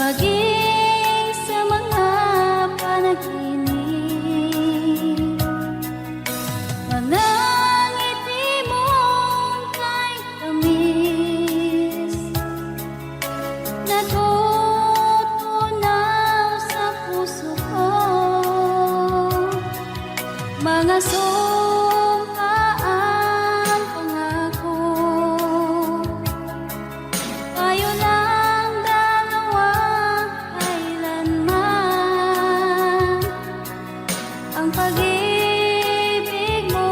maging sa mga panaginip. Ang ngiti mong kay tamis, natutunaw sa puso ko. Mga sumkaan pangako, tayo lang dalawa kailanman. Ang pag-ibig mo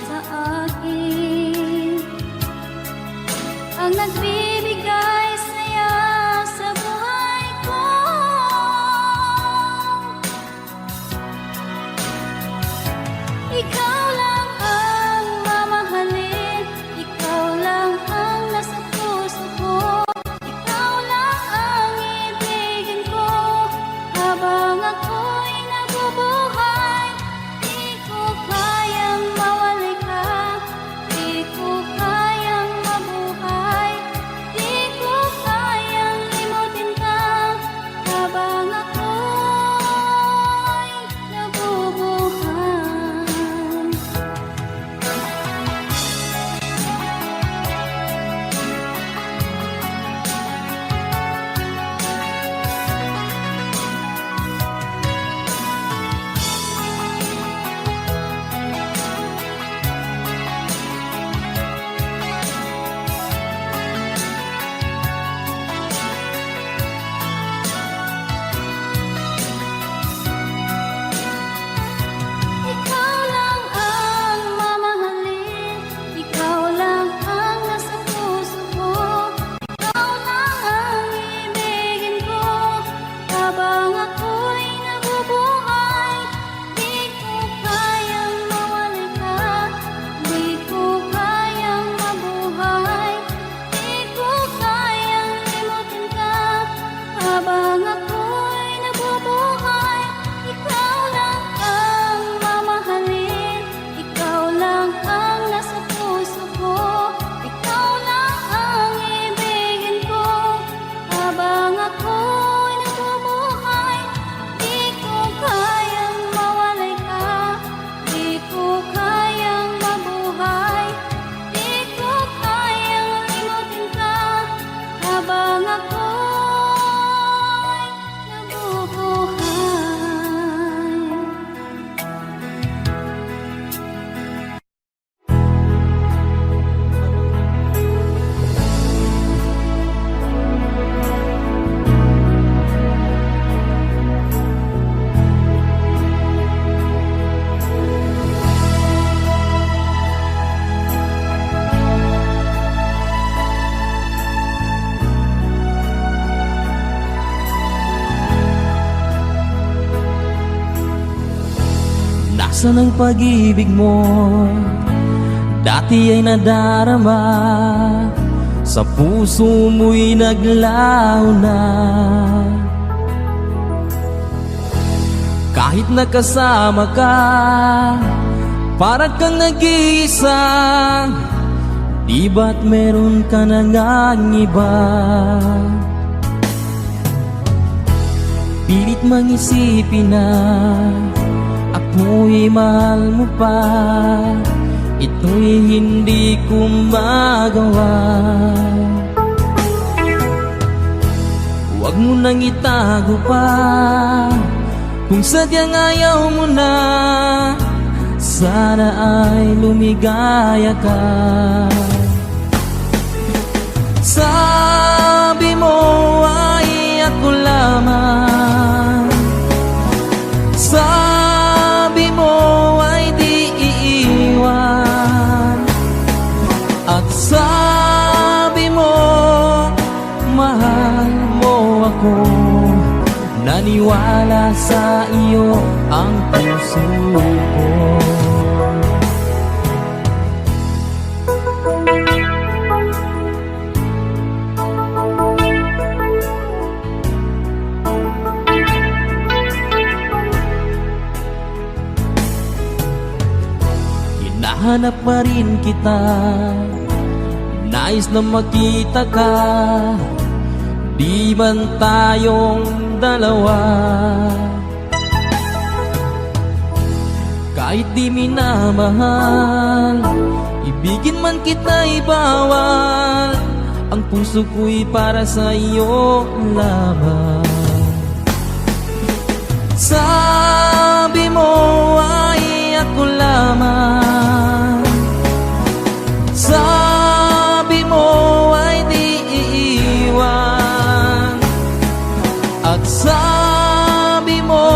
sa akin ang nagbibigay saya sa buhay ko. Ikaw lang ang mamahalin, ikaw lang ang nasa puso ko. Ikaw lang ang ibigin ko habang ako'y nabubuhay. Di ko kayang mawalay ka, di ko kayang mabuhay, di ko kayang limutin ka habang ako'y nabubuhay. Ikaw lang ang mamahalin, ikaw lang ang nasa puso ko. Ikaw lang ang ibigin ko habang ako'y nabubuhay. Di ko kayang mawalay ka, di ko kayang mabuhay, di ko kayang limutin ka habang ako'y nabubuhay. Ikaw lang ang mamahalin, ikaw lang ang nasa puso ko. Ikaw lang ang ibigin ko habang ako'y nabubuhay. Di ko kayang mawalay ka, di ko kayang mabuhay, di ko kayang limutin ka habang ako'y nabubuhay. Nasaan ang pag-ibig mo? Dati ay nadarama, sa puso mo'y naglaho na. Kahit nakasama ka, parang kang nag-iisa. Di ba't meron ka na ngang iba? Pilit mang isipin na ako'y mahal mo pa, ito'y hindi ko magawa. Huwag mo nang itago pa, kung sadyang ayaw mo na, sana ay lumigaya ka. Sabi mo ay ako lamang, sabi mo ay di iiwan, at sabi mo mahal mo ako. Naniwala sa iyo ang puso ko. Hinahanap pa rin kita, nais na makita ka. Di man tayong dalawa, kahit di minamahal, ibigin man kita'y bawal. Ang puso ko'y para sa iyo lamang. Sabi mo ay ako lamang, sabi mo ay di iiwan, at sabi mo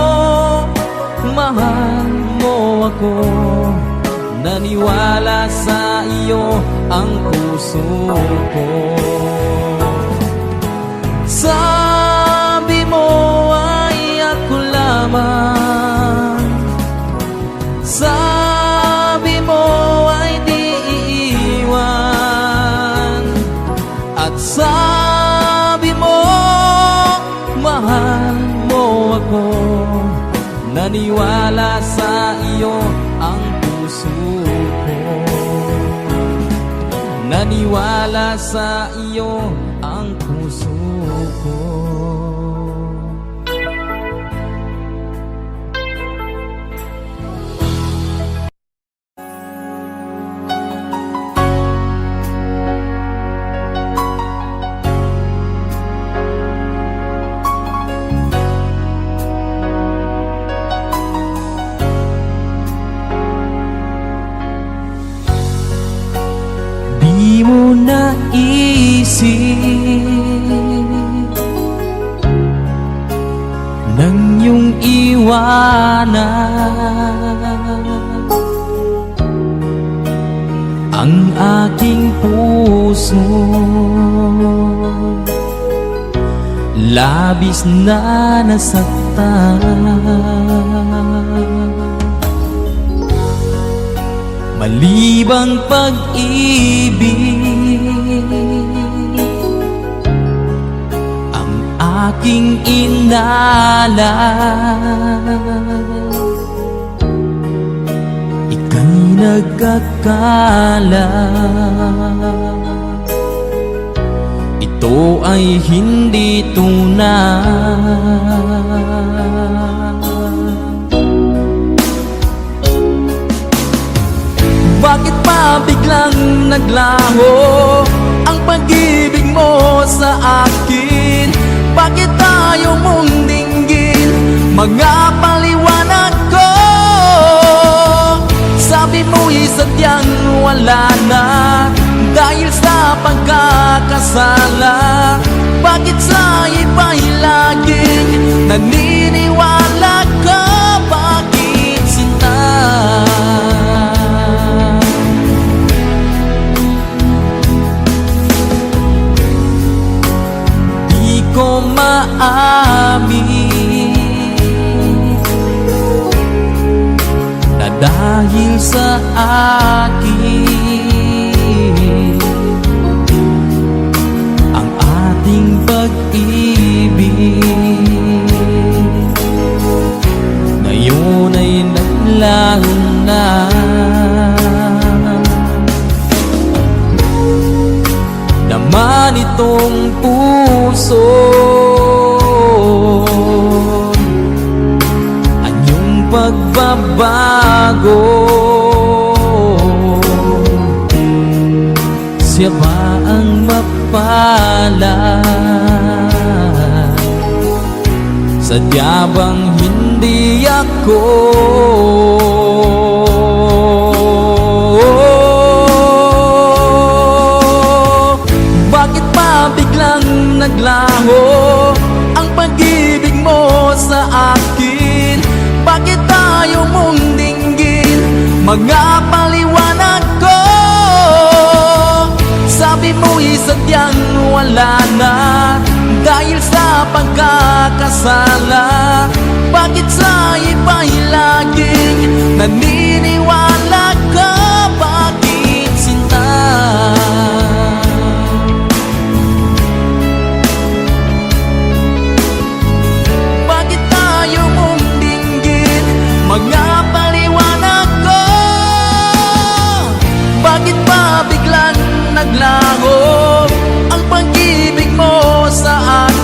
mahal mo ako. Naniwala sa iyo ang puso ko. Sabi mo ay ako lamang, sabi mo ay di iiwan, at sabi mo mahal mo ako. Naniwala sa iyo ang puso ko. Naniwala sa iyo ang puso ko. Di mo naisip nang iyong iwanan ang aking puso. Labis na nasaktan, malibang pag-ibig ang aking inalan. Ika'y nagkakala ito ay hindi tunay. Bakit pa biglang naglaho ang pag-ibig mo sa akin? Bakit tayo mong dinggin mga paliwanag ko? Sabi mo'y sadyang wala na dahil sa pagkakasala. Bakit sa iba'y laging naniniwala ka? Bakit sinta? Di ko maamin na dahil sa akin ang ating pag-ibig ngayon ay naglaho na. Naman itong puso anyong pagbabago. Siya ba ang mapalad? Sadya bang hindi ako? Bakit pa biglang naglaho ang pag-ibig mo sa akin? Bakit tayo mong dinggin mga paliwanag ko? Sabi mo'y sadyang wala na dahil sa pagkakasala. Bakit sa iba'y laging naniniwala ka? Bakit sinta? Bakit tayo mong dinggin mga paliwanag ko? Bakit ba biglang naglaho ang pag-ibig mo sa akin?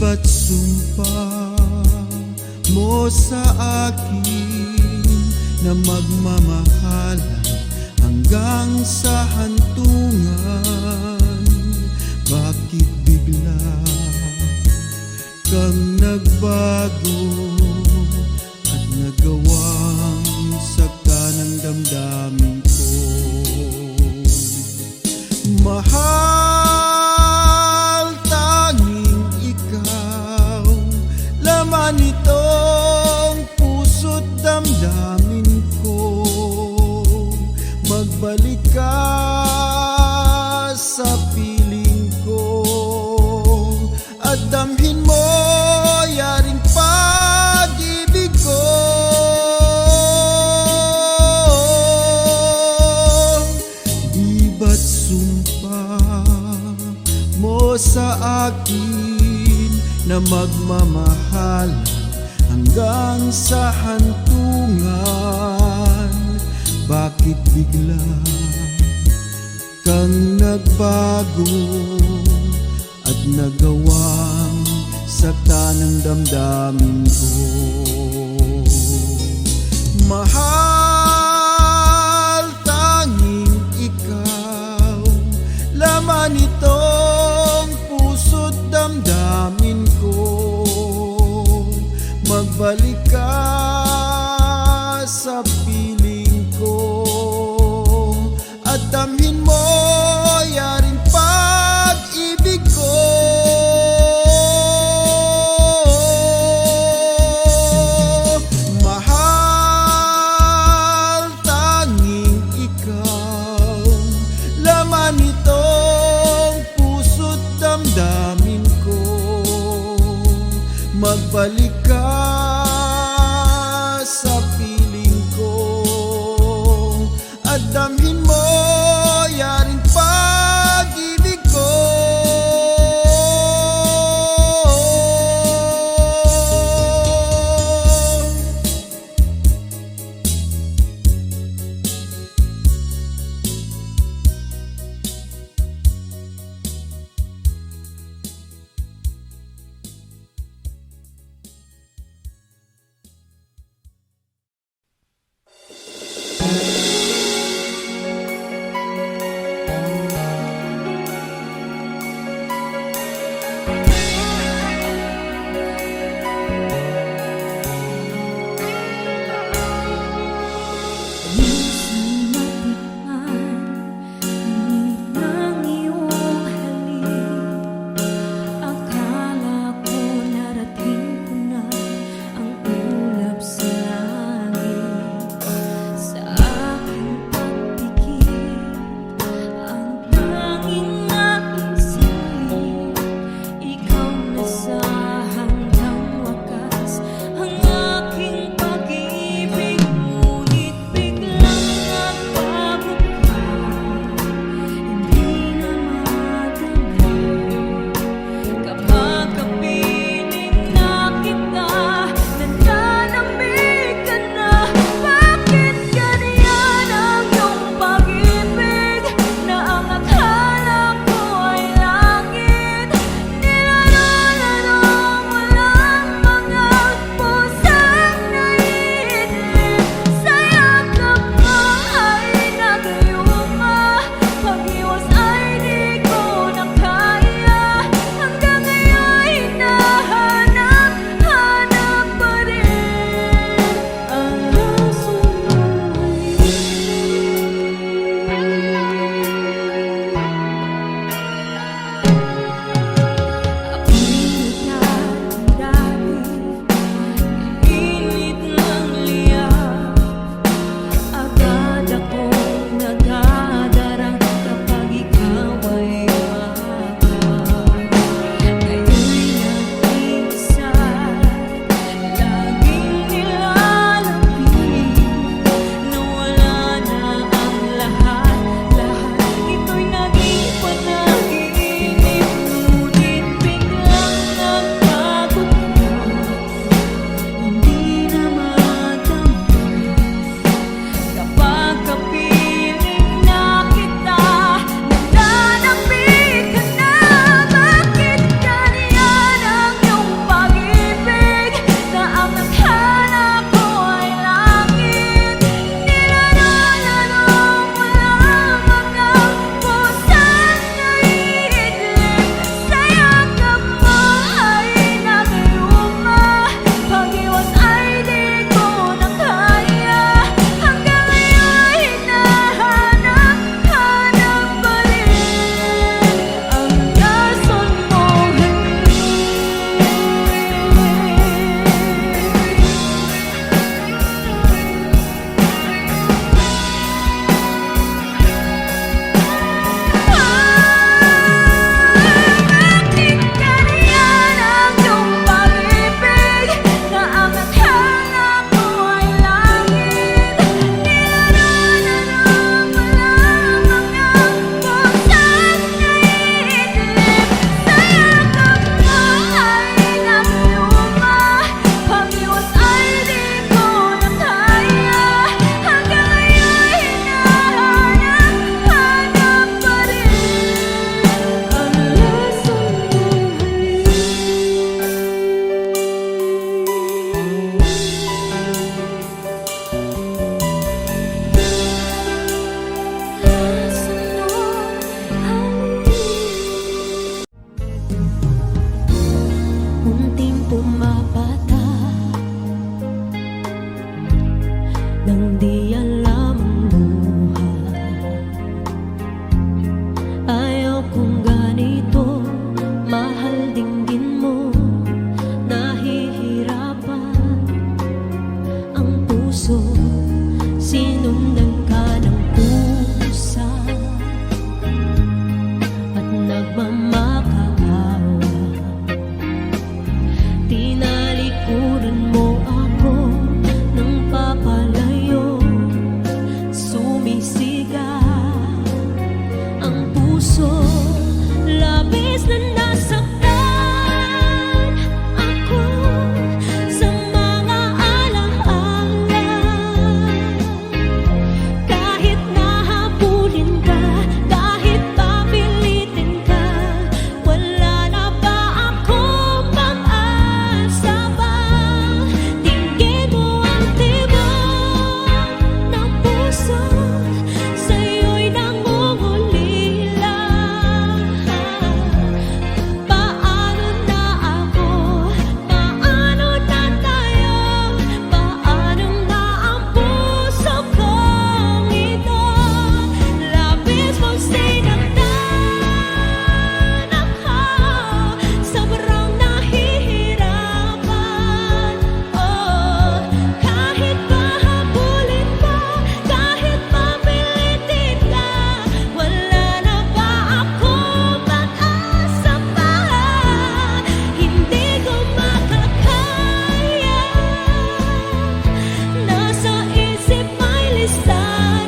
ba't sumpa mo sa akin na magmamahalan hanggang sa hantungan? Bakit bigla kang nagbago at nagawang sakta ng damdamin ko? Mahal, tanging ikaw, laman itong puso't damdamin ko. Magbalik ka sa piling ko at damhin mo yaring pag-ibig ko. Di ba't sumpa mo sa akin na magmamahalan hanggang sa hantungan? Bakit bigla kang nagbago at nagawang sakta ng damdamin ko? Mahal, tanging ikaw, laman itong puso't damdamin ko. Magbalik ka sa piling ko at damhin mo yaring pag-ibig ko. Mahal, tanging ikaw, laman itong puso't damdamin ko. Magbalik ka sa piling ko at damhin mo yaring pag-ibig ko. labis na nasaktan ako sa mga alaala. Kahit nahabulin ka, kahit papilitin ka, wala na ba akong pag-asa pa? Tingin mo ang tibok ng puso, sa'yo'y nangungulila. Paano na ako? Paano na tayo? Paano nga ang puso kong ito? Labis mong sinaktan ako, sobrang nahihirapan. Oh, kahit pahabulin ka, kahit papilitin ka, wala na ba akong pag-asa pa? Hindi ko makakaya, nasa isip may lisanin.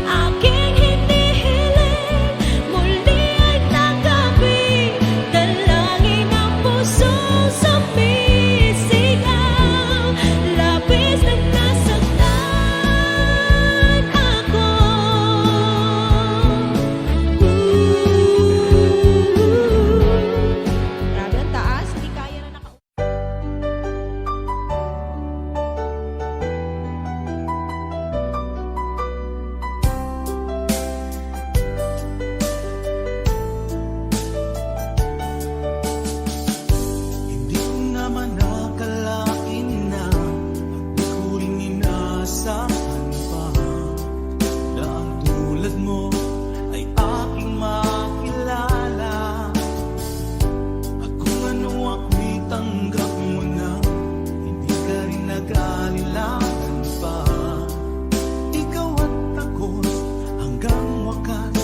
Aking hinihiling, muli ay tanggapin, dalangin ang puso sumisigaw. Labis na nasaktan ako. Grabe ang taas, hindi kaya na naka... Hindi ko naman nakalain na di ko rin inaasahan pa na ang tulad mo ay aking makilala. At kung ano ako'y tanggap mo na, hindi ka rin nag-alilangan pa. Ikaw at ako hanggang wakas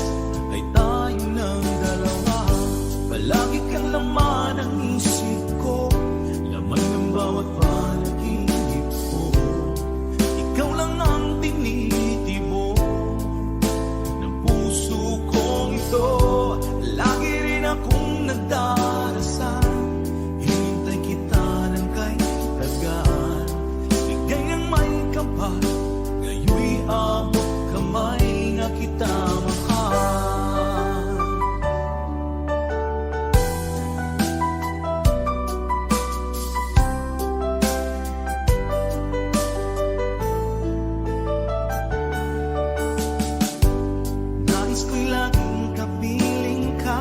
ay tayo ng dalawa. Palagi kang laman ng isip ko, laman ng bawat panaginip ko. Ikaw lang ang tinitibok ng puso kong ito. Lagi rin akong nagdarasal, hinintay kita ng kay tagal. Bigay ng may kapal, ngayon'y abot kamay na kita mahal. Nais ko'y laging kapiling ka,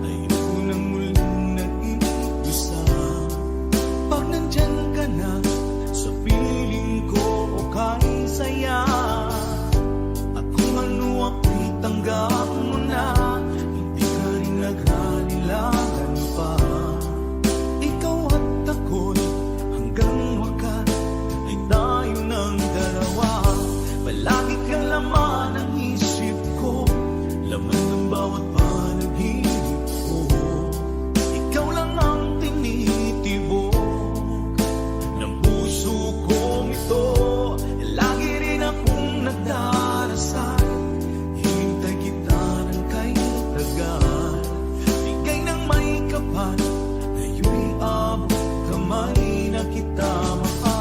ayoko nang muling nag-iisa. Pag nandyan ka na, sa piling ko okay saya. At kung ano ako'y tanggap mo na, hindi ka rin naghalilangan pa. Ikaw at ako'y hanggang wakas ay tayo ng dalawa. Palagi kang laman ng isip ko, laman ng bawat panaginip ko. Ikaw lang ang tinitibok ng puso kong ito. Lagi rin akong nagdarasal, hinintay kita ng kay tagal. Bigay ng may kapal, ngayon'y abot kamay na kita mahal.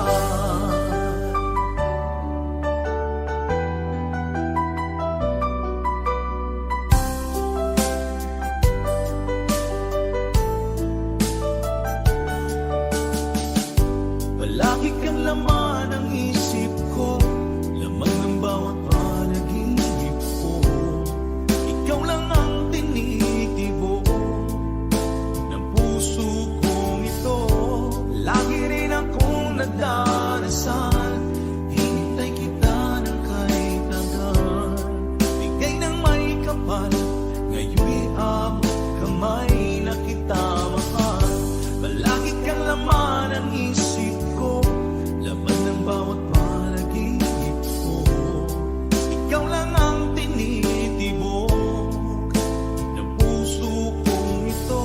Palagi kang laman ng isip ko, laman ng bawat panaginip ko. Ikaw lang ang tinitibok ng puso kong ito. Lagi rin akong nagdarasal, hinintay kita ng kay tagal. Bigay ng may kapal, ngayon'y abot kamay na kita mahal. Palagi kang laman ng isip ko, laman ng bawat panaginip ko. Ikaw lang ang tinitibok ng puso kong ito.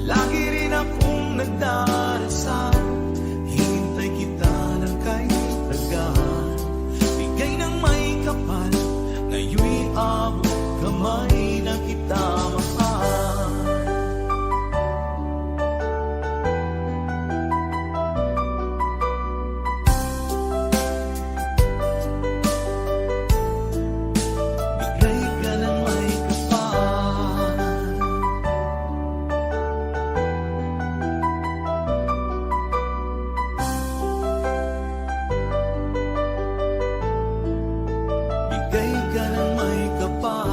Lagi rin akong nagdarasal, hinintay kita ng kay tagal. Bigay ng may kapal, ngayon'y abot kamay na kita mahal. Bigay ka ng may kapal. Bigay ka ng may kapal.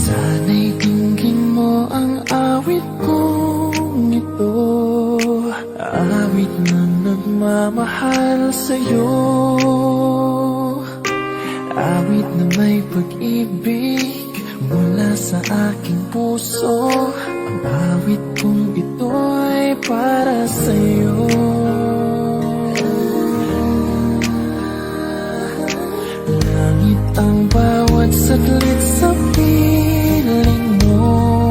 Sana'y dinggin mo ang awit kong ito, awit na nagmamahal sa'yo, awit na may pag-ibig mula sa aking puso. Ang awit kong ito ay para sa'yo. Langit ang bawat saglit sa piling mo,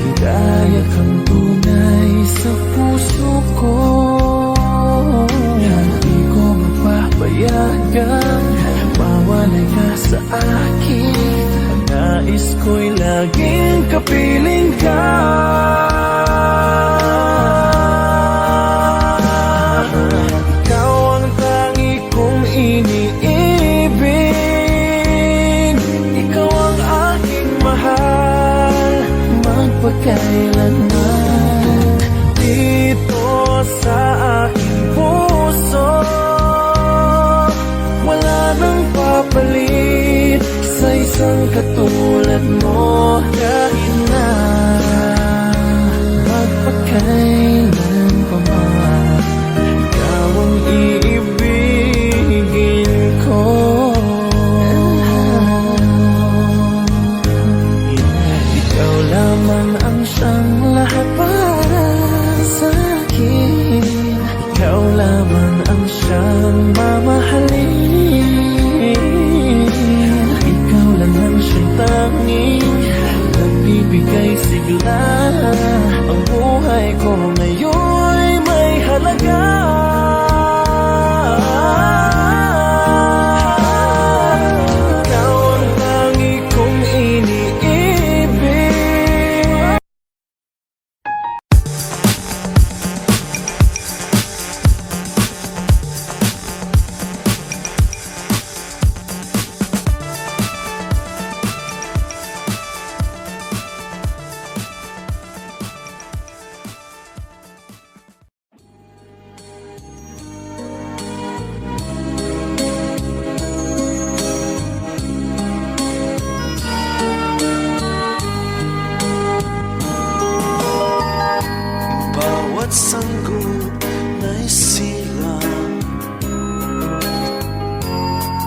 ligaya kang tunay sa puso ko. Hindi ko mapapayagan mawalay ka sa akin. Ang nais ko'y laging kapiling ka. Ikaw ang tangi kong iniibig, ikaw ang aking mahal magpakailanman. Dito sa aking puso, wala nang papalit sa isang katulad mo. Kahit na magpakailan pa man, ikaw ang iibigin ko. Ikaw lamang ang siyang lahat para sa akin. Ikaw lamang ang siyang mamahalin. Ikaw lang ang siyang tanging nagbibigay sigla. Ang buhay ko ngayon'y may halaga. Ikaw ang tangi kong iniibig. Bawat sanggol na'y silang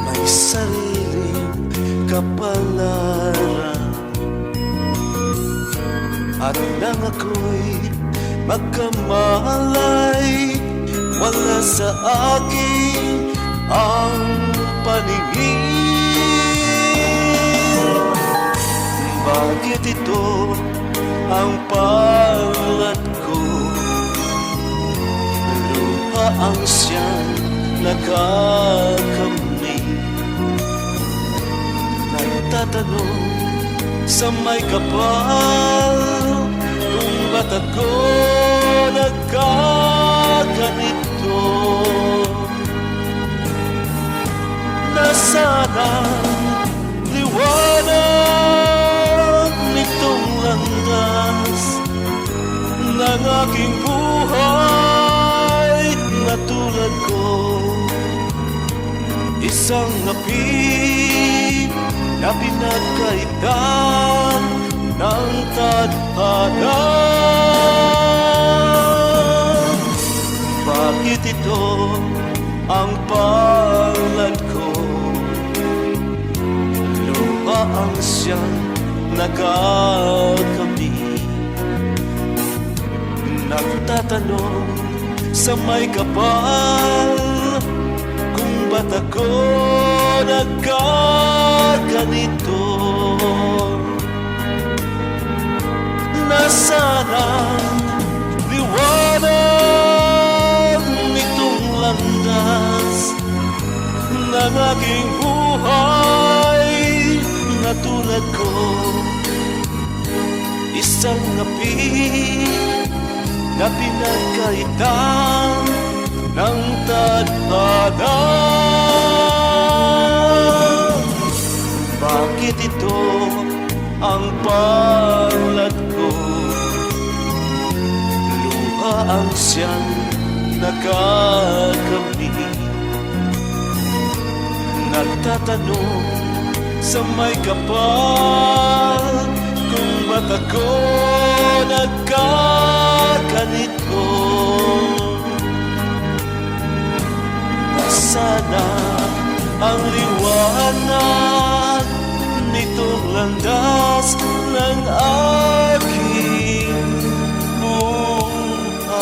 may sariling kapalaran. At nang ako'y magkamalay, wala sa akin ang paningin. Bakit ito ang palad ko? Luha ang siyang nakakamit. Nagtatanong sa may kapal, kung ba't ako nagkaganito. Nasaan ang liwanag nitong landas ng aking buhay na tulad ko? Isang api na pinagkaitan ng tadhana. Bakit ito ang palad ko? Luha ang siyang nakakamit. Nagtatanong sa may kapal kung ba't ako nagkaganito. Nasaan ang liwanag nitong landas ng aking buhay na tulad ko? Isang api na pinagkaitan ng tadhana. Bakit ito ang palad ko? Luha ang siyang nakakamit. Nagtatanong sa may kapal kung ba't ako nagkaganito. Nasana ang liwanag nitong landas ng aking buhay.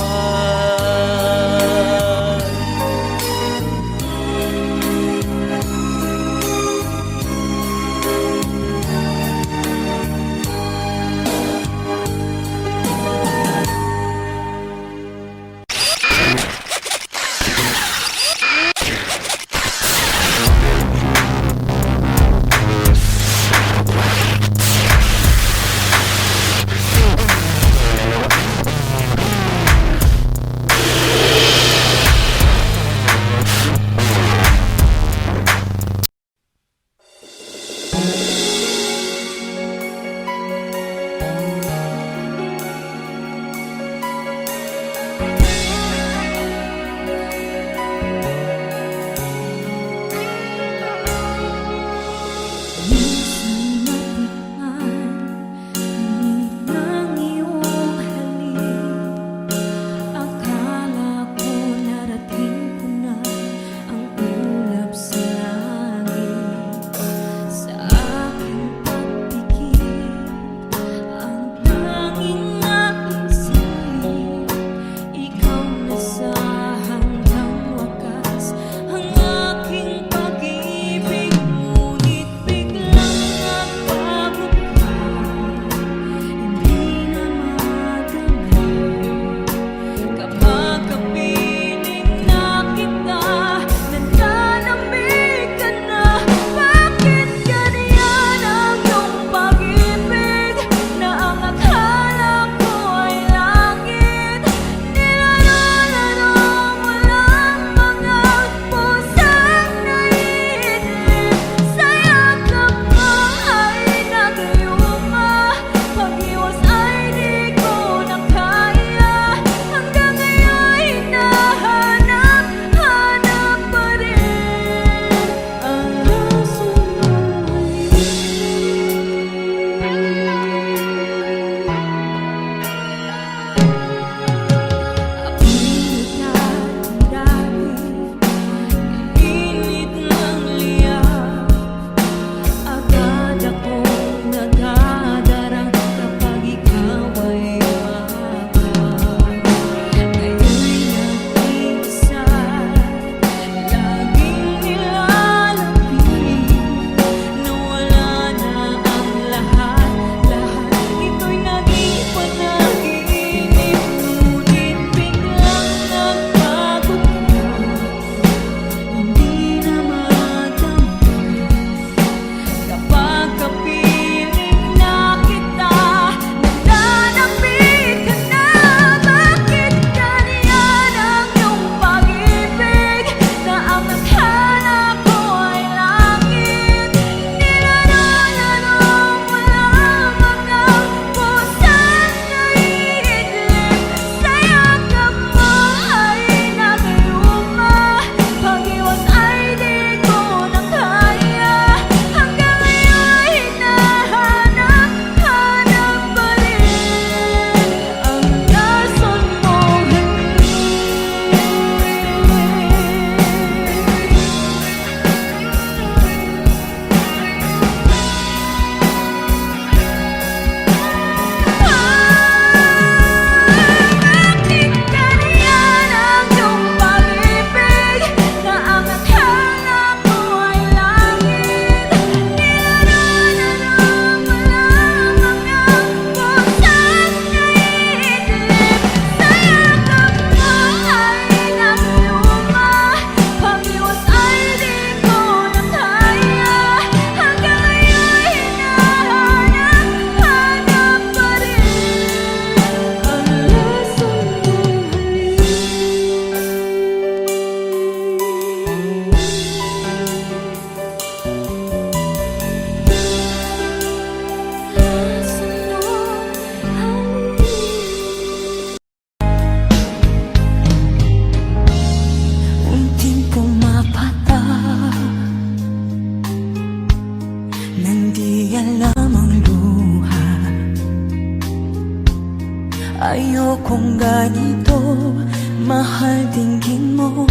Mahal, dinggin mo,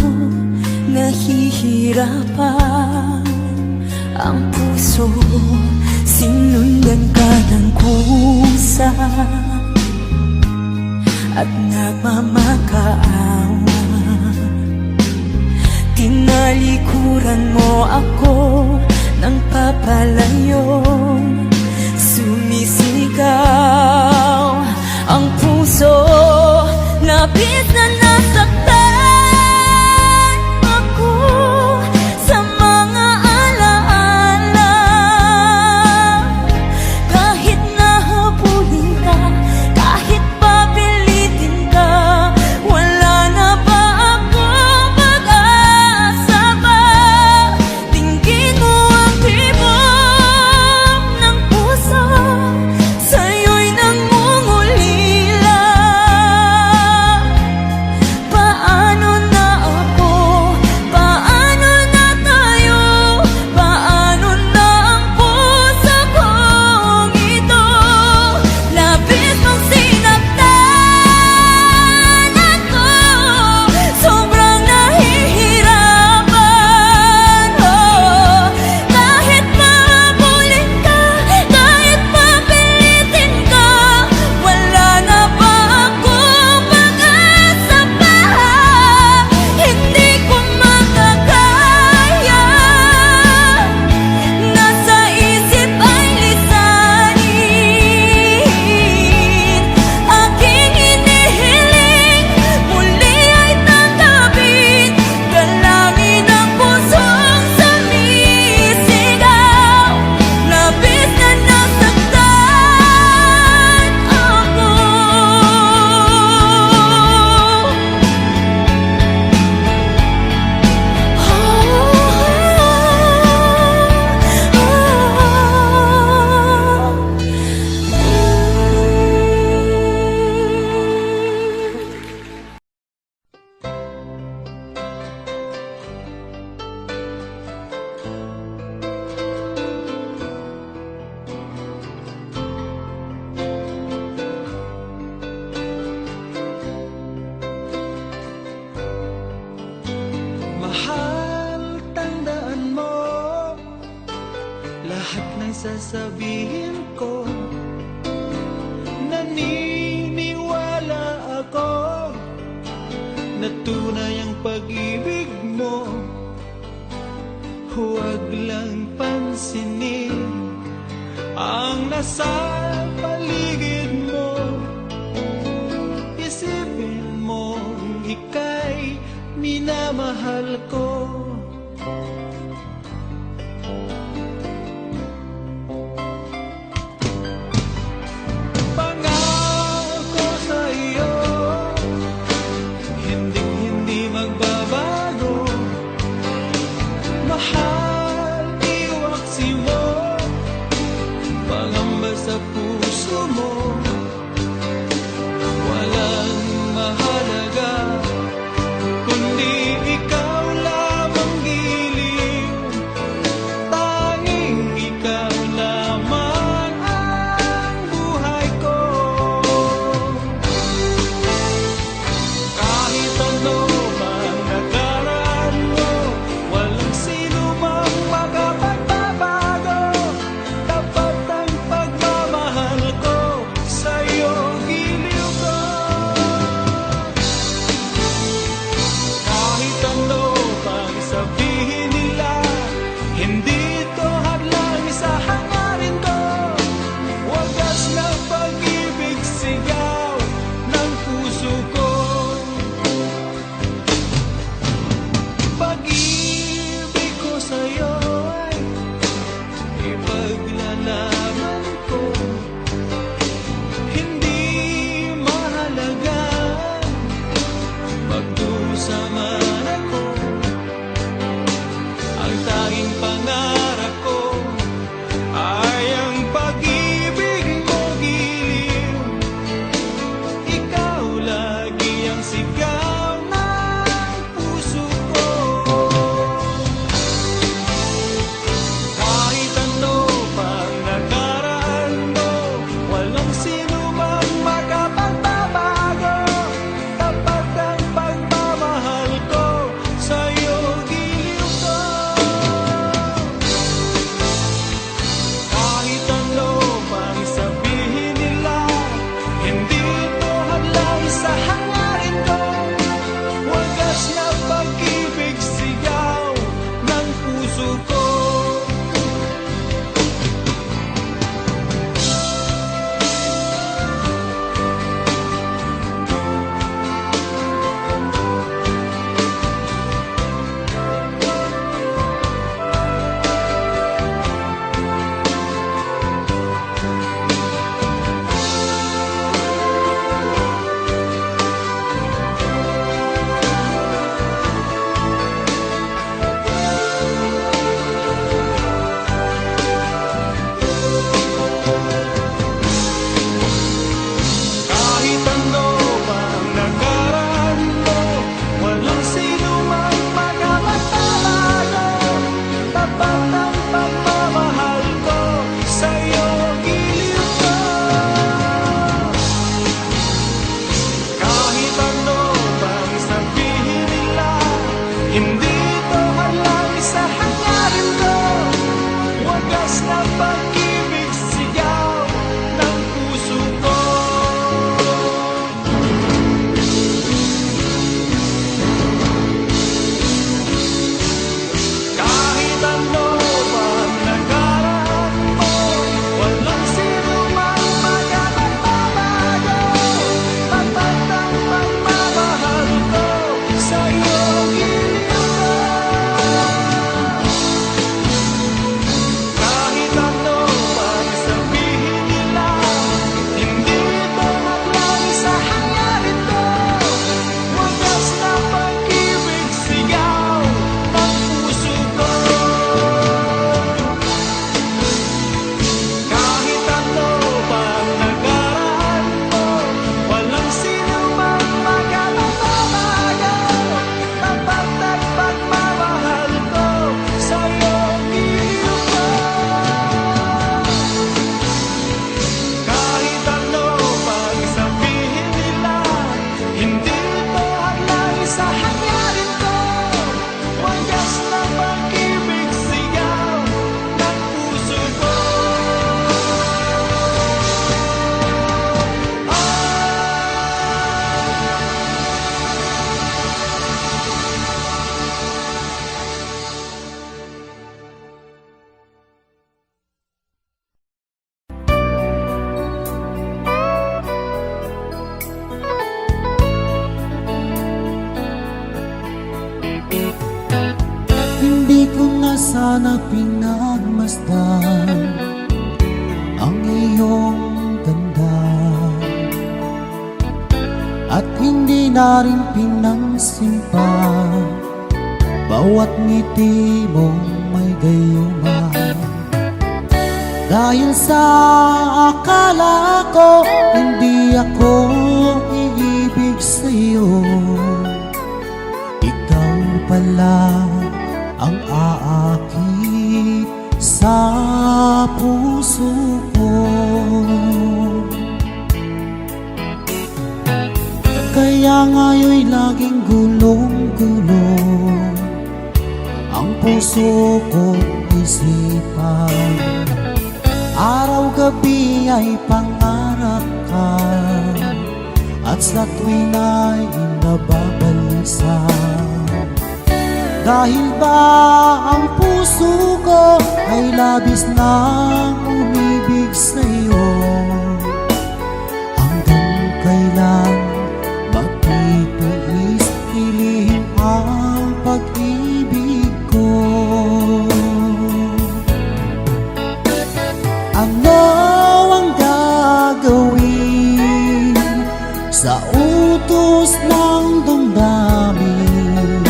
nahihirapan ang puso. Sinundan ka ng kusa at nagmamakaawa. Tinalikuran mo ako ng papalayo. Sumisigaw ang puso, labis na nasaktan ako sa mga alaala. Kahit nahabulin ka, kahit papilitin ka, wala na ba akong pag-asa ba? Tingin mo ang tibok ng puso, sa'yo'y nangungulila. Paano na ako? Paano na tayo? Paano na ang puso kong ito? Labis mong sinaktan ako, sobrang nahihirapan. Kahit mahabulin ka, kahit papilitin ka, wala na ba akong pag-asa pa? Hindi ko makakaya, nasa isip ay lisanin. Aking hinihiling, muli ay tanggapin. Dalangin ang pusong sumisigaw, labis na nasaktan ako. Mahal, tandaan mo lahat ng sasabihin ko. Naniniwala ako na tunay ang pag-ibig mo. Huwag lang pansinin ang nasa paligid mo. Isipin mo ika'y minamahal ko. Pangako sa iyo, hindi magbabago. Mahal, iwaksi mo, pangamba sa puso mo. Walang mahalaga kundi ikaw lamang giliw. Tanging ikaw lamang ang buhay ko. Kahit ano man nakaraan mo, walang sino mang makapagbabago. Tapat ang pagmamahal ko, sa'yo giliw ko. Kahit ano pang sabihin nila, hindi ito hadlang sa hangarin ko. Wagas na pag-ibig sigaw ng puso ko. Pag-ibig ko sa'yo ay ipaglalaban ko. Hindi mahalaga magdusa man ako. Ang tanging pangarap ko ay ang pag-ibig mo giliw. Ikaw lagi ang sigaw ng puso ko. Kahit ano pang nakaraan mo, walang sino mang makapagbabago. Tapat ang pagmamahal sana pinagmasdan ang iyong ganda, at hindi na rin pinansin pa bawat ngiti mong may gayuma. Dahil sa akala ko hindi ako iibig sa'yo, ikaw pala ang aakit sa puso ko. Kaya nga'yo'y laging gulong-gulong ang puso ko't isipan. Araw-gabi ay pangarap ka, at sa tuwin ay nababalisa. Dahil ba ang puso ko ay labis na umibig sa'yo? Hanggang kailan magtitiis piliin ang pag-ibig ko? Ano ang gagawin sa utos ng damdamin,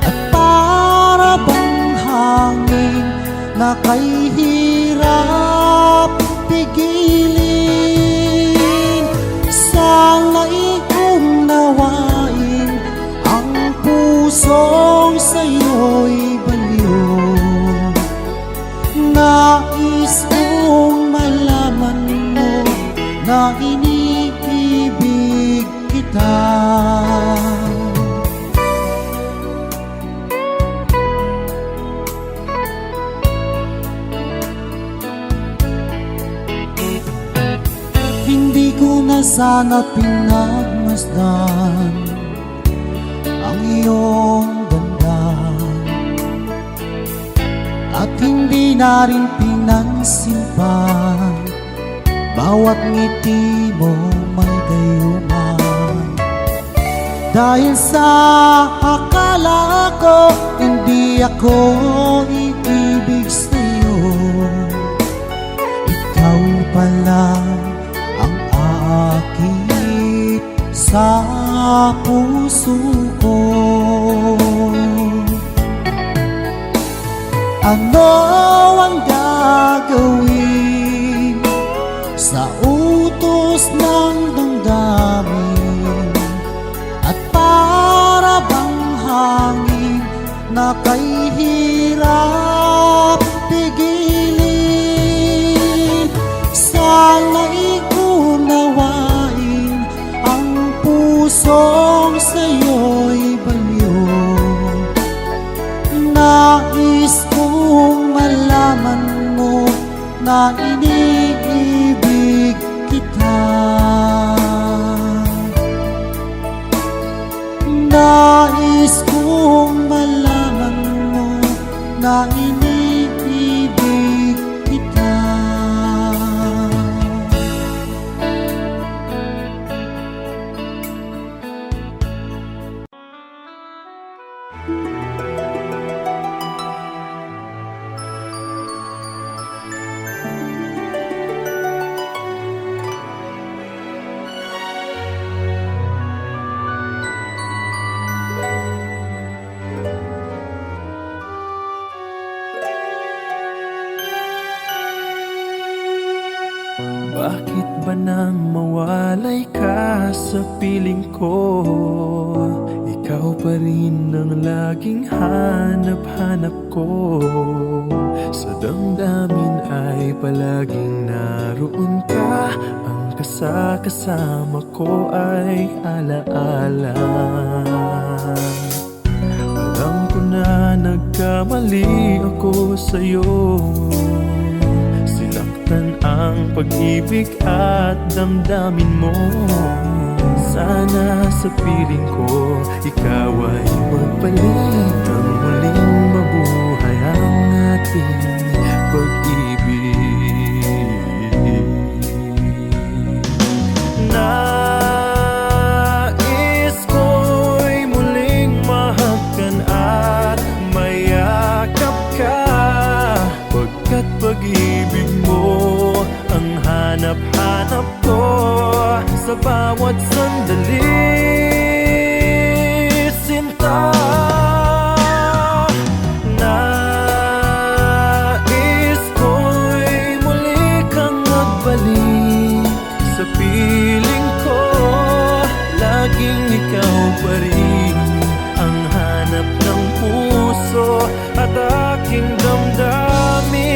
at para bang hangin na kay hirap pigilin? Sana'y unawain ang pusong sa'yo'y baliw. Nais kong malaman mo na iniibig kita. Hindi ko na sana pinagmasdan ang iyong ganda, at hindi na rin pinansin pa bawat ngiti mo may gayuma. Dahil sa akala ko hindi ako iibig sa'yo, ikaw pala ang aakit sa puso ko. Ano ang gagawin sa utos ng damdamin, at para bang hangin na kay hirap pigilin? Sana'y unawain ang pusong sa'yo'y baliw. Nais kong malaman mo na iniibig kita. Nais kong malaman mo na iniibig kita. Bakit ba nang mawalay ka sa piling ko? Ikaw pa rin ang laging hanap-hanap ko. Sa damdamin ay palaging naroon ka. Ang kasama ko ay alaala. Alam ko na nagkamali ako sa'yo. Sinaktan ang pag-ibig at damdamin mo. Sana sa piling ko ikaw ay magbalik, nang muling mabuhay ang ating pag-ibig. Nais ko'y muling mahagkan at mayakap ka. sa bawat sandali. Sinta, nais ko'y muli kang magbalik sa piling ko. Laging ikaw pa rin ang hanap ng puso at aking damdamin.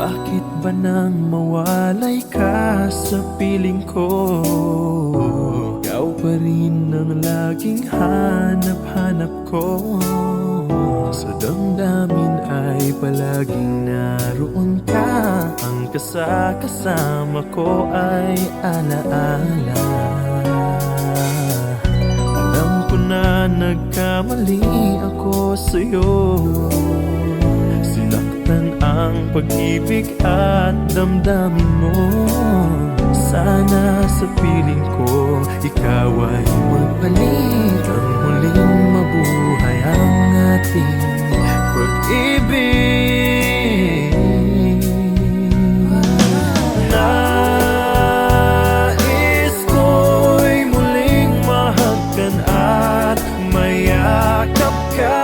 Bakit ba nang mawalay ka sa piling ko? Ikaw pa rin ang laging hanap-hanap ko. Sa damdamin ay palaging naroon ka. Ang kasama ko ay alaala. Alam ko na nagkamali ako sa'yo. Sinaktan ang pag-ibig at damdamin mo. Sana sa piling ko ikaw ay magbalik. Ang huling mabuhay ang ating pag-ibig. Nais ko'y muling mahagkan at mayakap ka,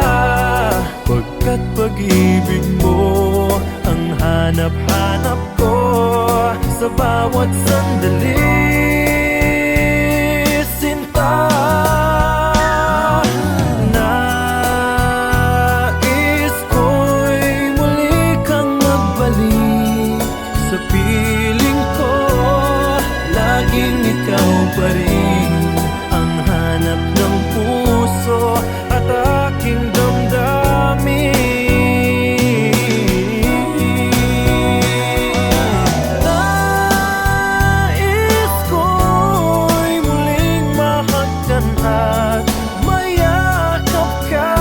pagkat pag-ibig mo ang hanap-hanap ko sa bawat sandali. Sinta, nais ko'y muli kang magbalik sa piling ko. Laging ikaw pa rin ang hanap ng puso at aking damdamin. Nais ko'y muling mahagkan at mayakap ka,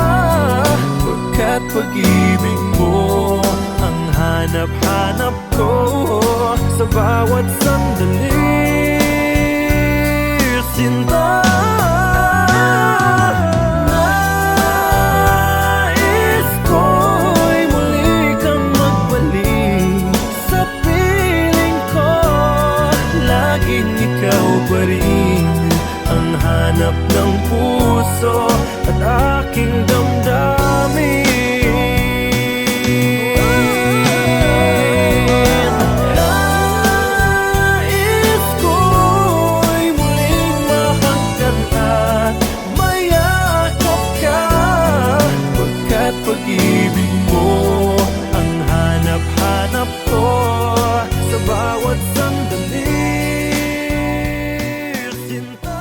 pagkat pag-ibig mo ang hanap-hanap ko sa bawat sandali. Sinta, nais ko'y muli kang magbalik sa piling ko. Laging ikaw pa rin ang hanap ng puso at aking damdamin. Nais ko'y muling mahagkan at mayakap ka, pagkat pag-ibig mo ang hanap-hanap ko sa bawat sandali. Sinta.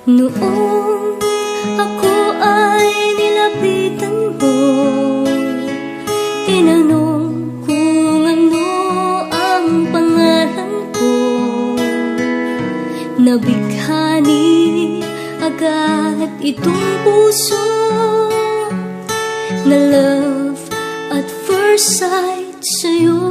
Noong ako ay nilapitan mo, tinanong kung ano ang pangalan ko. Nabighani agad itong puso na love at first sight sa'yo.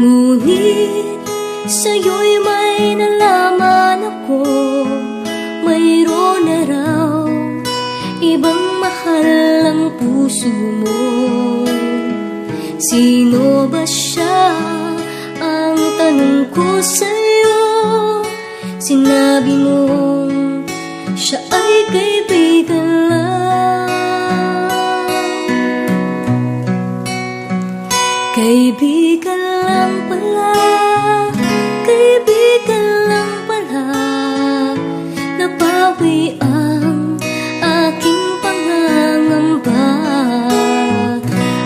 Ngunit sa'yo'y may nalaman ako, mayroon na raw ibang mahal ang puso mo. Sino ba siya? Ang tanong ko sa'yo. Sinabi mo siya ay kaibigan lang. nabawi ang aking pangangamba.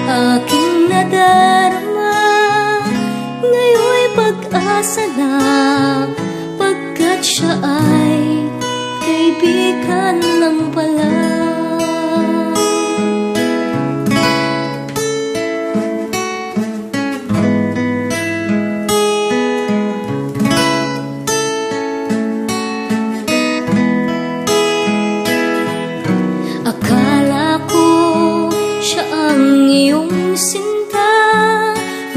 Aking nadarama ngayon'y pag-asa na, pagkat siya ay kaibigan lang pala. Akala ko siya ang iyong sinta,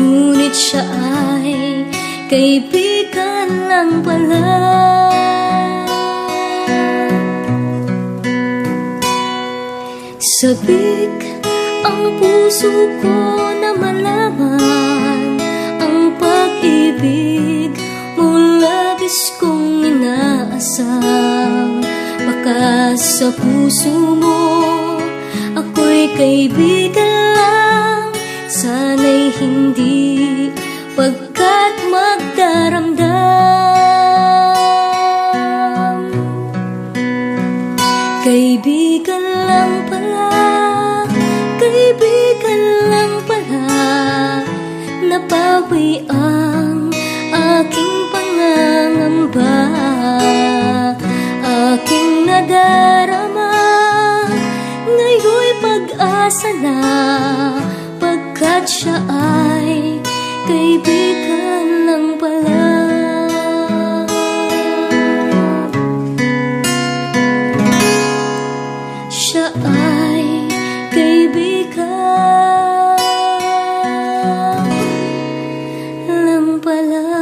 ngunit siya ay kaibigan lang pala. Sabik ang puso ko na malaman ang pag-ibig mo, labis kong inaasam. Baka sa puso mo ako'y kaibigan lang, sana'y hindi, pagkat magdaramdam. Kaibigan lang pala, kaibigan lang pala, nabawi ang aking pangangamba. Aking nadarama ngayon'y pag-asa na, pagkat siya ay kaibigan lang pala. Siya ay kaibigan lang pala.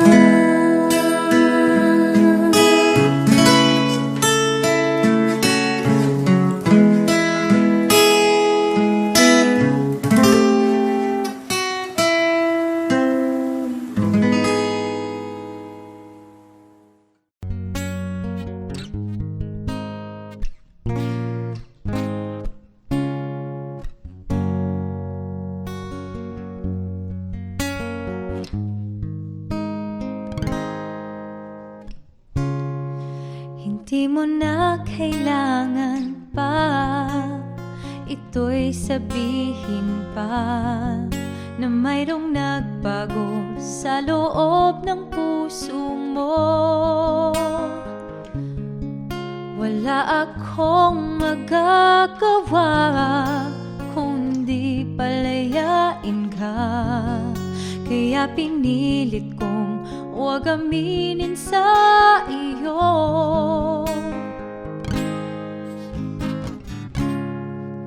Di mo na kailangan pa ito'y sabihin pa, na mayroong nagbago sa loob ng puso mo. Wala akong magagawa kundi palayain ka, kaya pinilit kong huwag aminin sa iyo.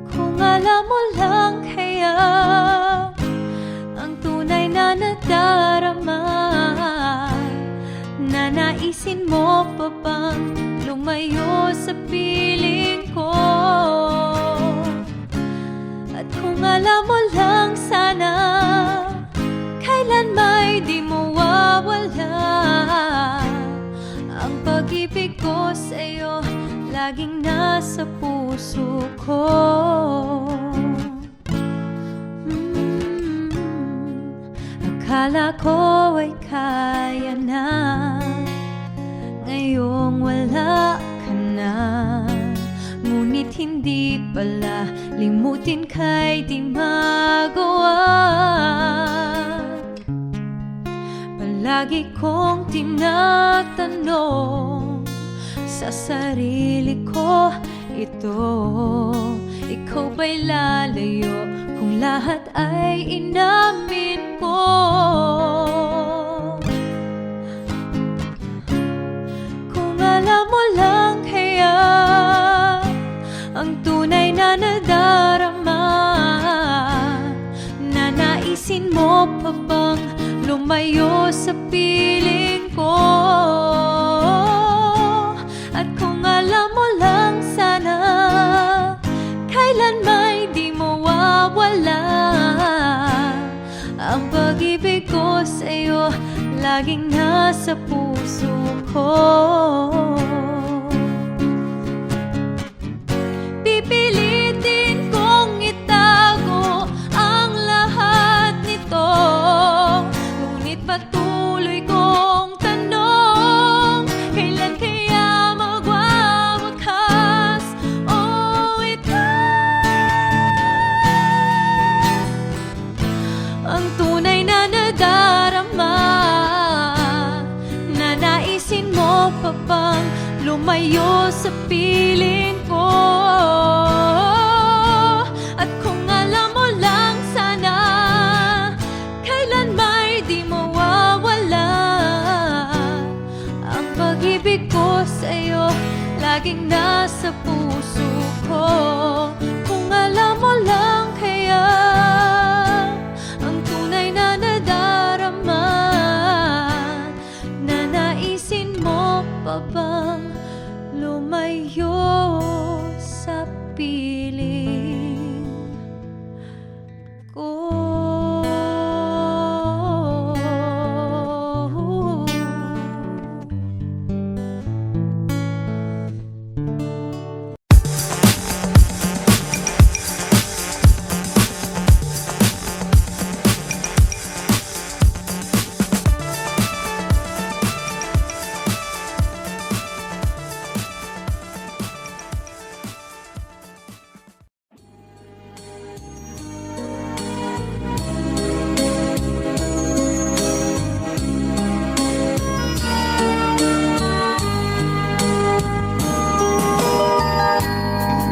Kung alam mo lang kaya ang tunay na nadarama, nanaisin mo pa bang lumayo sa piling ko? At kung alam mo lang sana, kailan may di mo wawala ang pag-ibig ko sa'yo, laging nasa puso ko. Akala ko ay kaya na, ngayong wala ka na. Ngunit hindi pala, limutin ka'y di magawa. Palagi kong tinatanong sa sarili ko ito, ikaw ba'y lalayo kung lahat ay inamin ko? Kung alam mo lang kaya ang tunay na nadarama, nanaisin mo pa bang lumayo sa piling ko? At kung alam mo lang sana, kailan may di mo wawala ang pag-ibig ko sa'yo, laging nasa puso ko. Pipilitin kong itago ang lahat nito, ngunit patuloy kong tanong, kailan kaya magwawakas pa bang lumayo sa piling ko? At kung alam mo lang sana, kailan may di mawawala ang pag-ibig ko sa'yo, laging nasa puso ko. Kung alam mo lang kaya ang tunay na nadarama, nanaisin mo pa bang lumayo sa piling ko?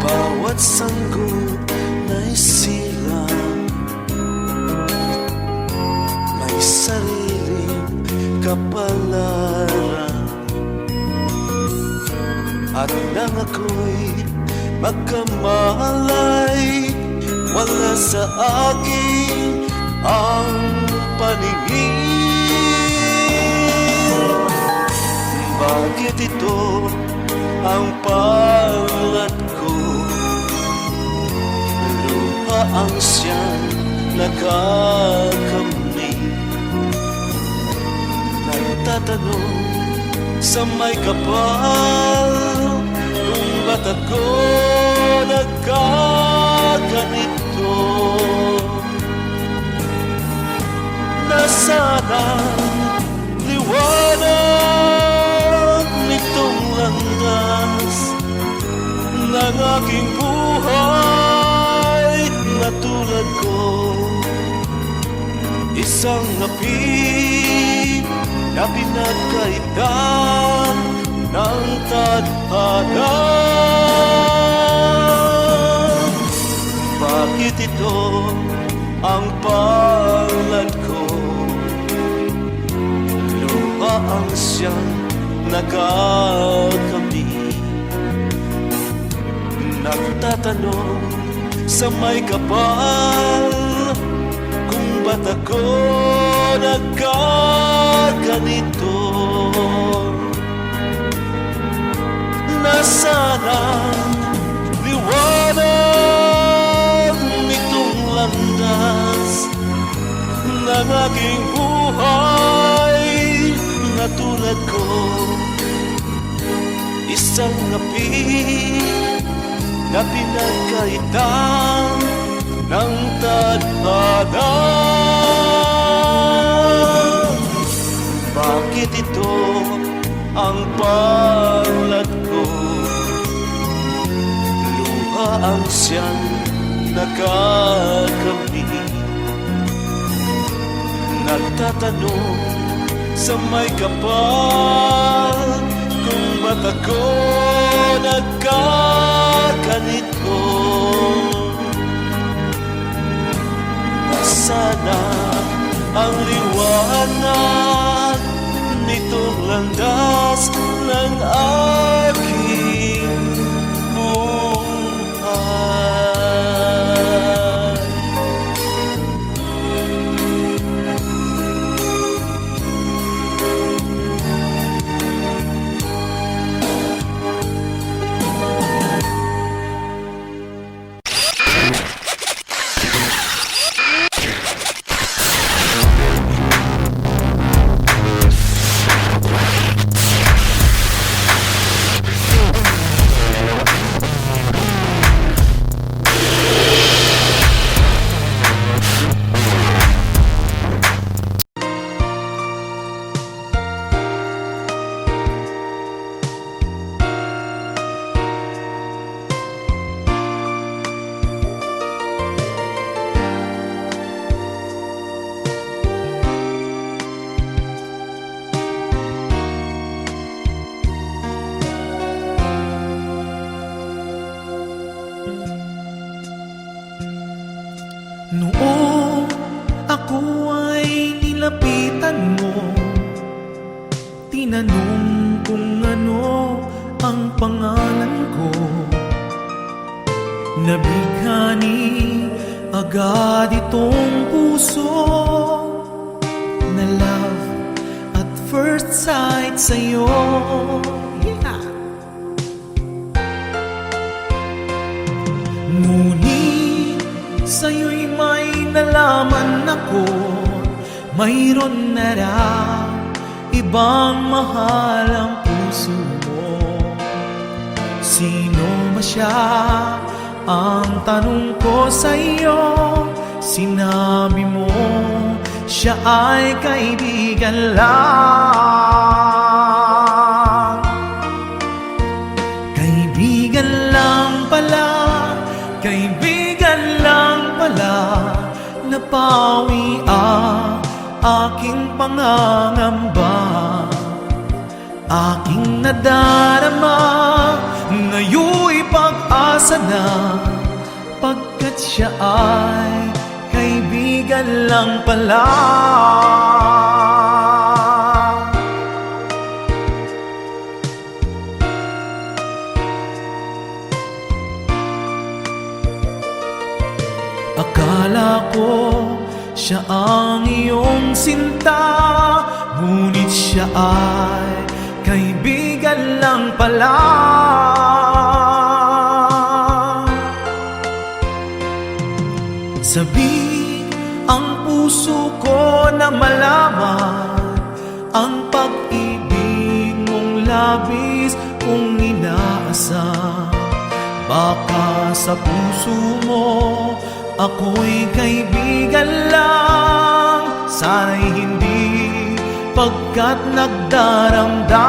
Bawat sanggol na isilang may sariling kapalaran. At nang ako'y magkamalay, wala sa akin ang paningin. Bakit ito ang palad ko? Luha ang siyang nakakamit. Nagtatanong sa may kapal, kung ba't ako nagkaganito? Nasaan ang liwanag nitong landas ng aking buhay na tulad ko? Isang api na pinagkaitan ng tadhana. Bakit ito ang palad ko? Luha ang siyang nakakamit. Nagtatanong sa may kapal, kung ba't ako nagkaganito? Nasaan ang liwanag nitong landas ng aking buhay na tulad ko? Isang api na pinagkaitan ng tadhana. Bakit ito ang palad ko? Luha ang siyang nakakamit. Nagtatanong sa may kapal, kung ba't ako nagkaganito? Nasana ang liwanag nitong landas ng aking buhay. tinanong kung ano ang pangalan ko, nabighani agad itong puso na love at first sight sa'yo. Yeah. Ngunit sa'yo'y may nalaman ako, mayroon na raw ibang mahal ang puso mo. Sino ba siya? Ang tanong ko sa'yo, sinabi mo siya ay kaibigan lang. Kaibigan lang pala, kaibigan lang pala, napawi ang aking pangangamba. Aking nadarama, ngayon'y pag-asa na, pagkat siya ay kaibigan lang pala. Akala ko siya ang iyong sinta, ngunit siya ay kaibigan lang pala. Sabik ang puso ko na malaman ang pag-ibig mong labis kong inaasam. Baka sa puso mo ako'y kaibigan lang, sana'y hindi pagkat nagdaramdam.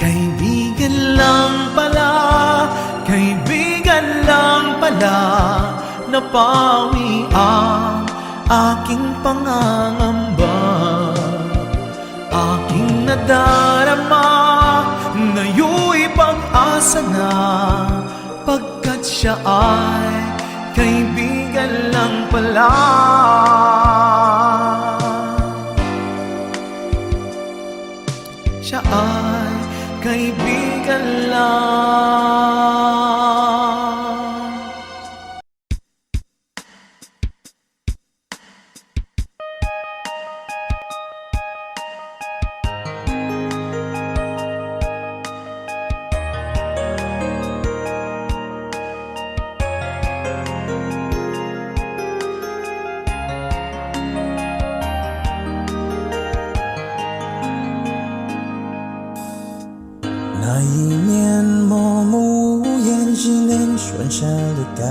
Kaibigan lang pala, kaibigan lang pala, napawi ang aking pangangamba. Aking nadarama, ngayon'y pag-asa na, pagkat siya ay kaibigan lang pala. Siya ay kaibigan lang.那一年默默无言，只能瞬间离开。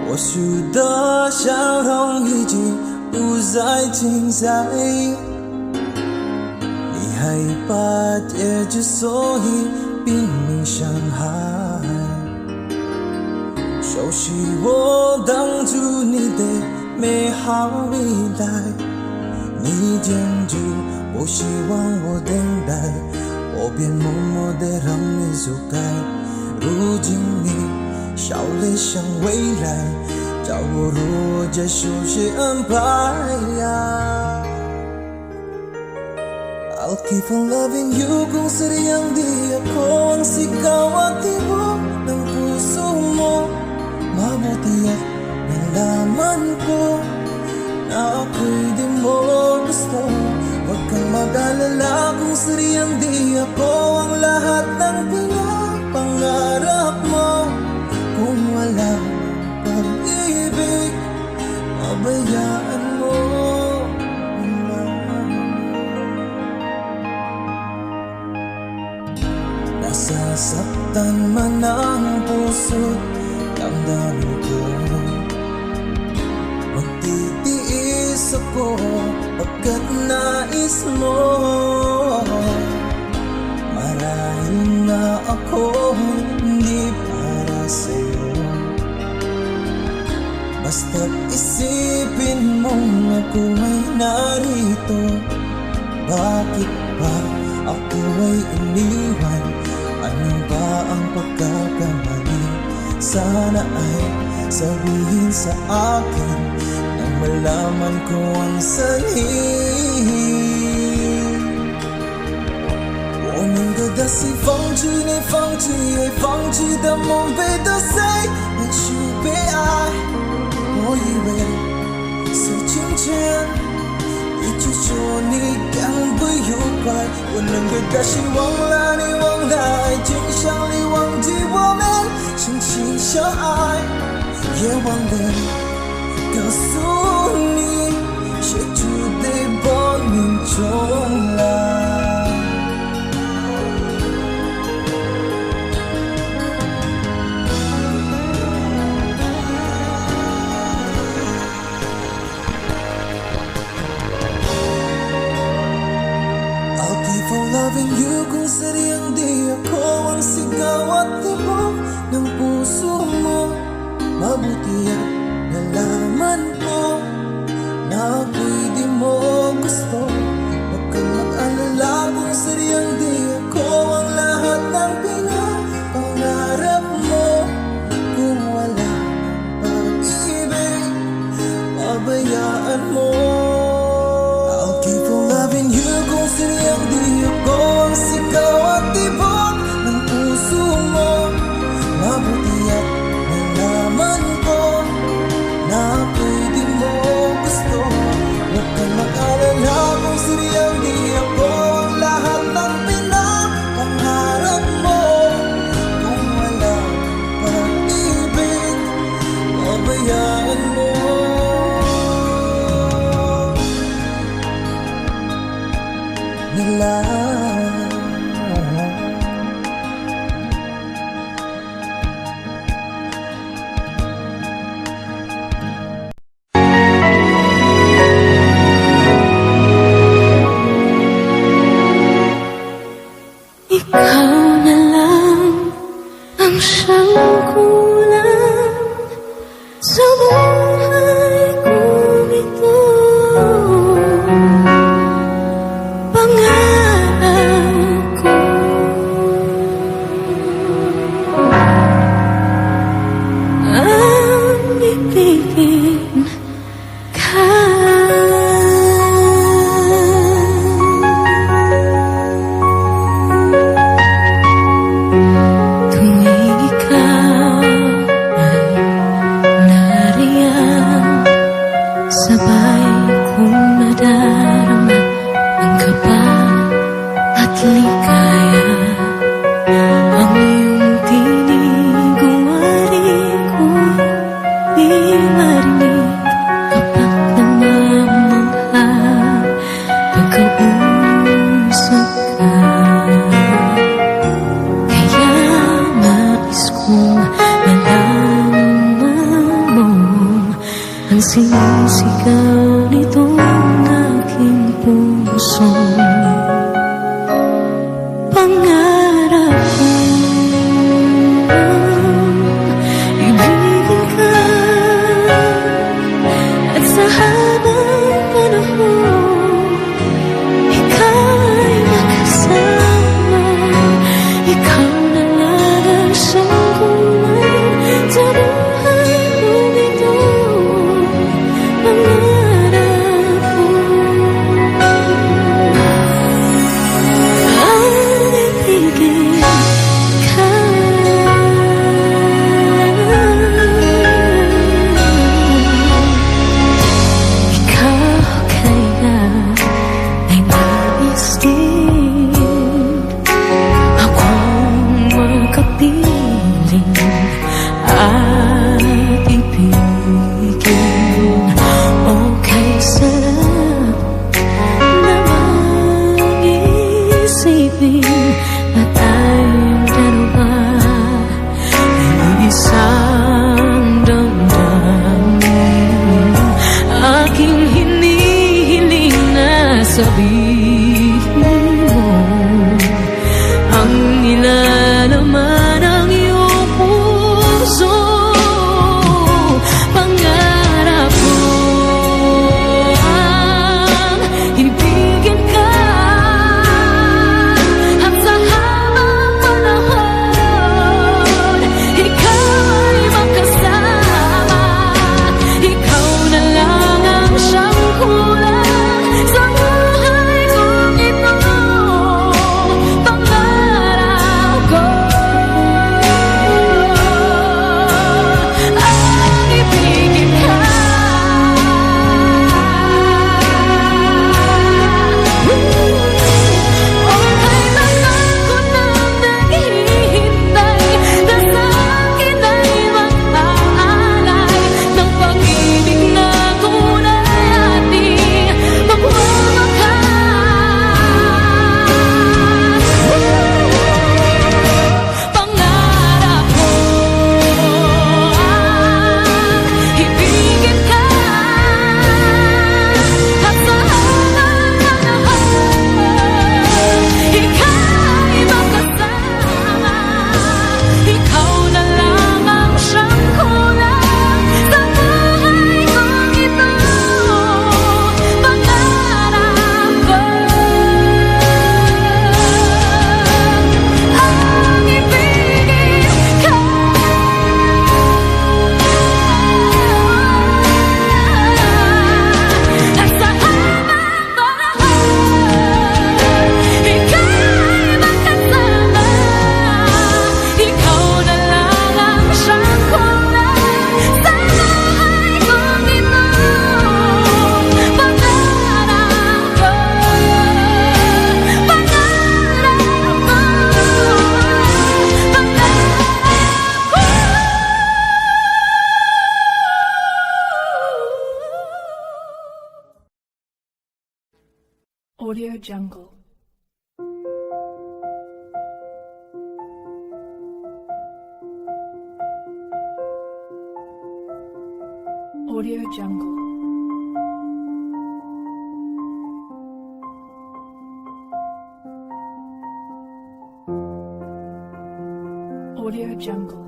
或许的笑容已经不再精彩，你害怕结局，所以拼命伤害。熟悉我当初你的美好未来，你坚决不希望我等待，我便默默地让你走开。如今你笑脸向未来，叫我如何休息安排呀？I'll keep on loving you kung sadyang di ako ang sigaw at tibok ng puso mo. Mabuti at nalaman ko na ako'y di mo gusto. Huwag kang mag-alala kung sadyang di ako ang lahat ng pinapangarap mo. Kung wala pag-ibig, pabayaan mo. Nasasaktan man ang puso't damdamin ko, magtitiis ako pagkat nais mo. Marahil na ako hindi para sa'yo, basta't isipin mong ako ay narito. Bakit ba ako ay iniwan? Ano ba ang pagkakamali? Sana ay sabihin sa akin nang nalaman ko ang sanhi 我们的大戏放弃你放弃爱放弃的梦被打碎那是悲哀我以为是今天一直说你敢不愉快我能给大希望了你忘了爱情像你忘记我们相亲相爱也忘了告诉你谁注定拨云重来Loving you kung sadyang di ako ang sigaw at tibok ng puso mo Mabuti at nalaman ko na ako'y di mo gusto Huwag kang mag-alala kung sadyang di ako ang lahat ng pinapangarap mo Kung wala pag-ibig, pabayaan mo I'll keep on loving you kung sadyang di ako ang sigaw at tibok ng puso mo Mabuti at nalaman ko na ako'y di mo gusto Huwag kang mag-alala kung sadyang di ako ang lahat ng pinapangarap mo Kung wala pag-ibig, pabayaan mo nila Ikaw na lang ang siyang kulang sa buhay kong ito Pangarap ko ang ibigin ka Tuwing ikaw ay nariyan Sabay kong nadarama ang kaba at ligaya Ang iyong tinig uwari ko di marinig Kapag namamangha pagkausap ka Kaya nais kong malaman mo Ang sinisigaw nitong aking puso Pangarap ko ibigin ka At sa habang panahon Ikaw ay makasama Ikaw na lang ang siyang kulang Sa buhay kong ito Pangarap ko ang ibigin ka Ikaw kaya ay nais din Akong makapiling at ibigin Okay sarap namang isipin Na tayong dalawa ay isang damdamin Aking hinihiling na sabihin mo Ang nilalaman ng iyong puso Pangarap ko ang ibigin ka At sa habang panahon Ikaw ay makasama Ikaw na lang ang Audio Jungle. Audio Jungle. Audio Jungle.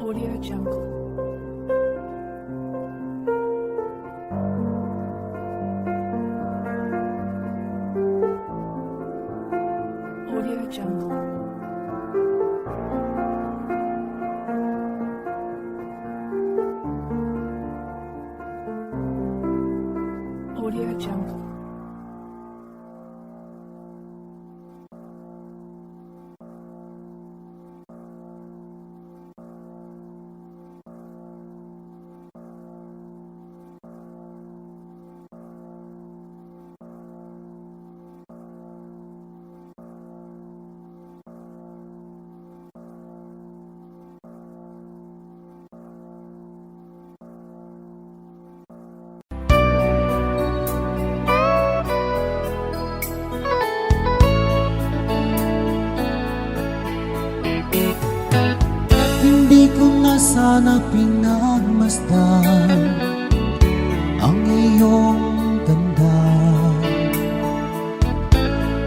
Audio Jungle. Audio Jungle. Audio Jungle. Hindi ko na sana pinagmasdan ang iyong ganda,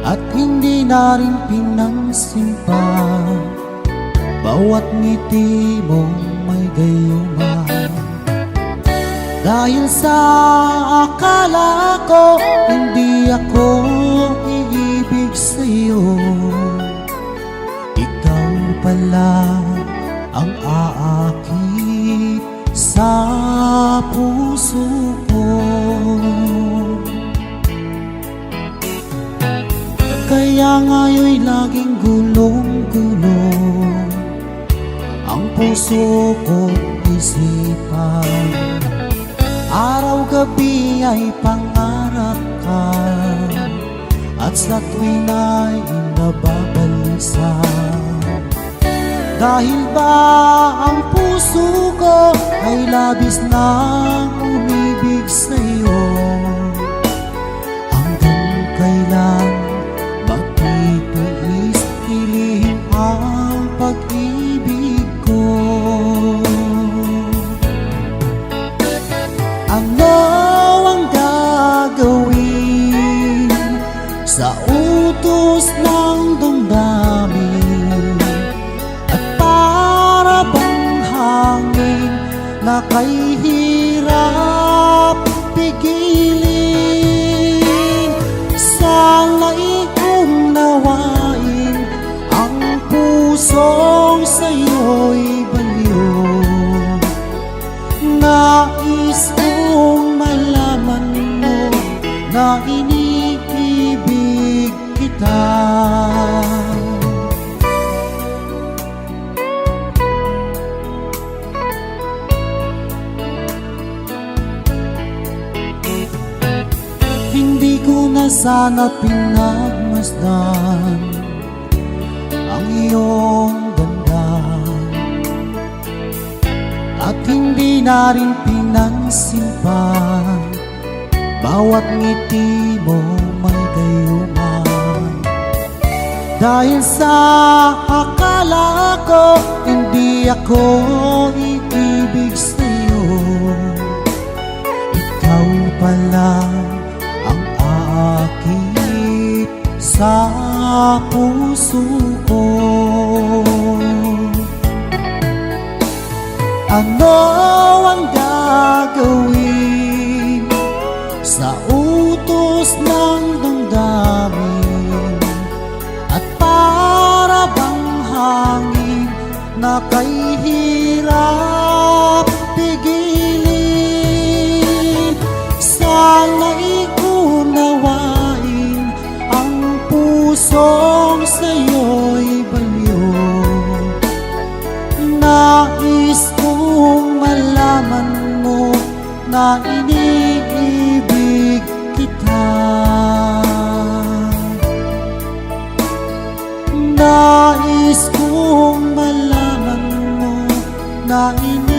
at hindi na rin pinansin pa bawat ngiti mong may gayuma. Dahil sa akala ko hindi ako iibig sa'yo, ikaw pala ang aakit sa puso ko. Kaya nga'yo'y laging gulong-gulong ang puso ko't isipan. Araw-gabi ay pangarap ka, at sa tuwin ay nababalisa. Dahil ba ang puso ko ay labis na umibig sa'yo? Hanggang kailan magtitiis piliin ang pag-ibig ko? Ano ang gagawin sa utos ng damdamin, at para bang hangin na kay hirap pigilin? Sana'y unawain ang pusong sa'yo'y baliw. Nais kong malaman mo na iniibig kita. Hindi ko na sana pinagmasdan ang iyong ganda, at hindi na rin pinansin pa bawat ngiti mo may gayuma. Dahil sa akala ko hindi ako iibig sa'yo, ikaw pala ang aakit sa puso ko. Ano ang gagawin sa utos ng damdamin, at para bang hangin na kay hirap pigilin? Sana'y unawain ang pusong sa'yo'y baliw. Nais kong malaman mo na iniibig kita. Nais kong malaman mo na ini